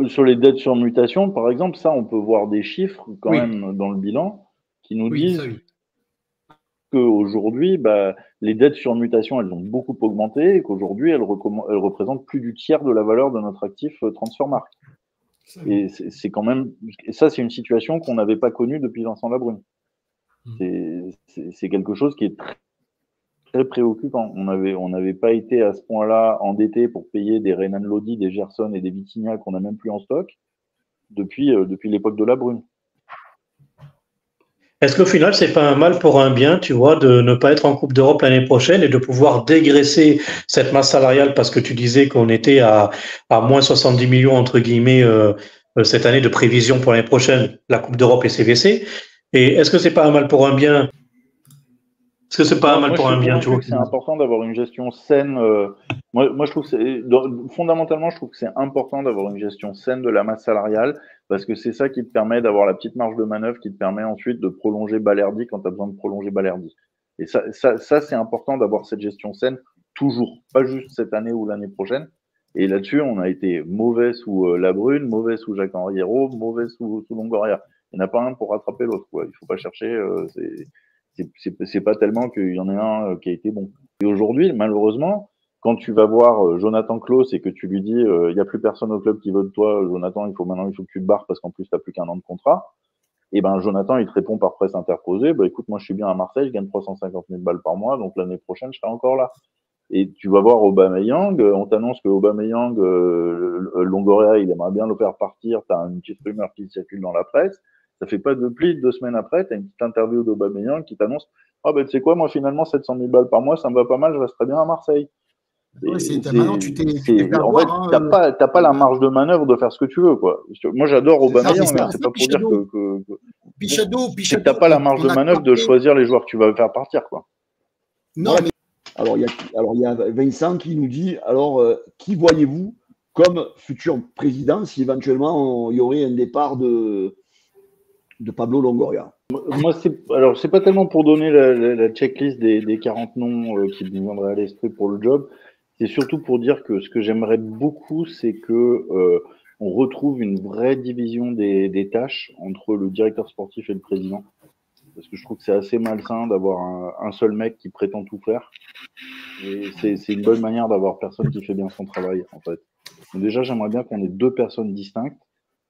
Sur les dettes sur mutation, par exemple, ça, on peut voir des chiffres quand Oui, même dans le bilan qui nous oui, ça disent oui. qu'aujourd'hui, les dettes sur mutation, elles ont beaucoup augmenté et qu'aujourd'hui, elles représentent plus du tiers de la valeur de notre actif Transfermarkt. Ça oui. Et c'est quand même, et ça, c'est une situation qu'on n'avait pas connue depuis Vincent Labrune. C'est quelque chose qui est très, très préoccupant. On n'avait pas été à ce point-là endetté pour payer des Renan Lodi, des Gerson et des Vitinha qu'on n'a même plus en stock depuis l'époque de Labrune. Est-ce qu'au final, c'est pas un mal pour un bien, tu vois, de ne pas être en Coupe d'Europe l'année prochaine et de pouvoir dégraisser cette masse salariale parce que tu disais qu'on était à moins 70 millions, entre guillemets, cette année de prévision pour l'année prochaine, la Coupe d'Europe et CVC. Et est-ce que c'est pas un mal pour un bien? Est-ce que c'est pas un mal Moi, je pour suis un bien, tu convaincu vois? que c'est important d'avoir une gestion saine. Moi, je trouve que fondamentalement, je trouve que c'est important d'avoir une gestion saine de la masse salariale parce que c'est ça qui te permet d'avoir la petite marge de manœuvre qui te permet ensuite de prolonger Balerdi quand tu as besoin de prolonger Balerdi. Et ça c'est important d'avoir cette gestion saine toujours, pas juste cette année ou l'année prochaine. Et là-dessus, on a été mauvais sous Labrune, mauvais sous Jacques-Henri Hérault, mauvais sous Longoria. Il n'y en a pas un pour rattraper l'autre. Il ne faut pas chercher. C'est pas tellement qu'il y en ait un qui a été bon. Et aujourd'hui, malheureusement, quand tu vas voir Jonathan Klaus et que tu lui dis il n'y a plus personne au club qui veut de toi, Jonathan, il faut que tu te barres parce qu'en plus tu n'as plus qu'un an de contrat. Et ben Jonathan, il te répond par presse interposée, bah écoute, moi je suis bien à Marseille, je gagne 350 000 balles par mois, donc l'année prochaine je serai encore là. Et tu vas voir Aubameyang, on t'annonce que Aubameyang, Longoria, il aimerait bien le faire partir, tu as une petite rumeur qui circule dans la presse, ça fait pas de pli, 2 semaines après, tu as une petite interview d'Aubameyang qui t'annonce ah ben tu sais quoi, moi finalement 700 000 balles par mois, ça me va pas mal, je resterai bien à Marseille. Ouais, maintenant, tu t'es fait En fait, avoir. t'as pas la marge de manœuvre de faire ce que tu veux, quoi. Moi, j'adore Non, mais Aubameyang, c'est hein, pas c'est ça, pas pour dire Pichado. que c'est que t'as Pichado, pas la marge on de a manœuvre de parlé. choisir les joueurs que tu vas faire partir, quoi. Non, Voilà. mais Alors, il y a Vincent qui nous dit, alors, qui voyez-vous comme futur président si éventuellement il y aurait un départ de Pablo Longoria? Moi, c'est pas tellement pour donner la checklist des 40 noms qui me viendraient à l'esprit pour le job. C'est surtout pour dire que ce que j'aimerais beaucoup, c'est que on retrouve une vraie division des tâches entre le directeur sportif et le président. Parce que je trouve que c'est assez malsain d'avoir un seul mec qui prétend tout faire. Et c'est une bonne manière d'avoir personne qui fait bien son travail, en fait. Donc déjà, j'aimerais bien qu'on ait deux personnes distinctes.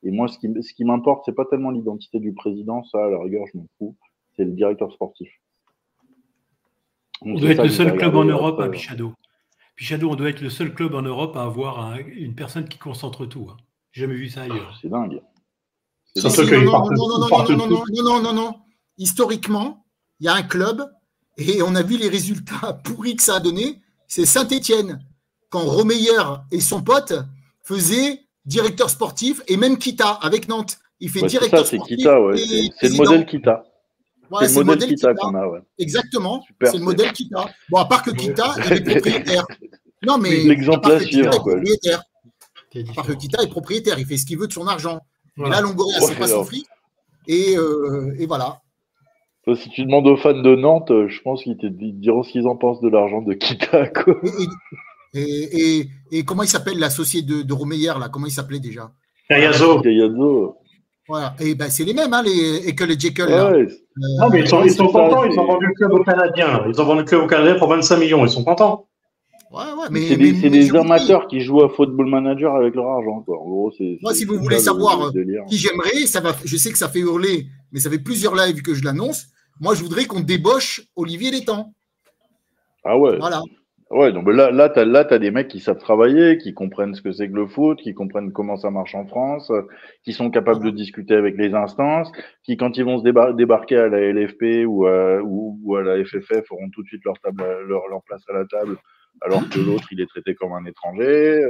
Et moi, ce qui m'importe, c'est pas tellement l'identité du président, ça, à la rigueur, je m'en fous. C'est le directeur sportif. on Donc doit c'est être ça le que je vais seul club en regarder Europe, après. hein, Pichado. Pichado, on doit être le seul club en Europe à avoir une personne qui concentre tout. Hein. J'ai jamais vu ça ailleurs. C'est dingue. C'est un truc qu'ils partent tout. Non. Historiquement, il y a un club et on a vu les résultats pourris que ça a donné. C'est Saint-Étienne. Quand Romeyer et son pote faisaient directeur sportif et même Kita avec Nantes. Il fait C'est ça, directeur c'est sportif Kita, ouais. et C'est le président. modèle Kita. Ouais, c'est le modèle Kita qu'on a, ouais. Exactement. Super, c'est le modèle Kita. Bon, à part que Kita, il est propriétaire. Non, mais l'exemple à suivre, quoi. Propriétaire. Parce que Kita est propriétaire, il fait ce qu'il veut de son argent. Voilà. Mais là, Longoria, c'est pas son fric. Et voilà. Si tu demandes aux fans de Nantes, je pense qu'ils te diront ce qu'ils en pensent de l'argent de Kita, quoi. Et comment il s'appelle l'associé de Romeyer, là? Comment il s'appelait déjà? Gayazo. Voilà. Et ben, c'est les mêmes, hein, et que les Jekyll. Ouais. Non, mais ils sont contents, ils ont vendu le club au Canadien. Ils ont vendu le club au Canadien pour 25 millions, ils sont contents. Ouais, c'est des amateurs qui jouent à Football Manager avec leur argent, quoi. En gros, moi, si vous voulez savoir qui j'aimerais, je sais que ça fait hurler, mais ça fait plusieurs lives que je l'annonce. Moi, je voudrais qu'on débauche Olivier Létang. Ah ouais. Voilà. Ouais, donc là, t'as des mecs qui savent travailler, qui comprennent ce que c'est que le foot, qui comprennent comment ça marche en France, qui sont capables de discuter avec les instances, qui, quand ils vont se débarquer à la LFP ou à la FFF, auront tout de suite leur place à la table, alors que l'autre, il est traité comme un étranger.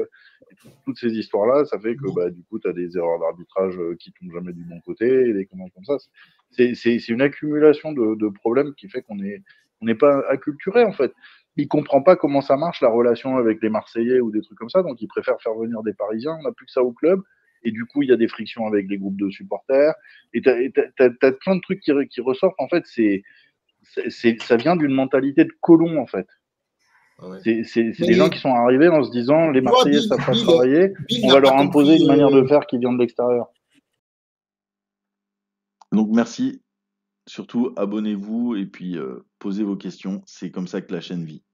Et toutes ces histoires-là, ça fait que, du coup, t'as des erreurs d'arbitrage qui tombent jamais du bon côté, et des commentaires comme ça. C'est une accumulation de problèmes qui fait qu'on n'est pas acculturé, en fait. Il comprend pas comment ça marche la relation avec les Marseillais ou des trucs comme ça, donc il préfère faire venir des Parisiens. On n'a plus que ça au club, et du coup il y a des frictions avec les groupes de supporters. Et t'as plein de trucs qui ressortent. En fait, ça vient d'une mentalité de colon, en fait. Ouais. C'est Mais des gens qui sont arrivés en se disant les tu vois, Marseillais savent pas Bill travailler, on n'a va pas leur imposer compris. une manière de faire qui vient de l'extérieur. Donc merci. Surtout, abonnez-vous et puis posez vos questions. C'est comme ça que la chaîne vit.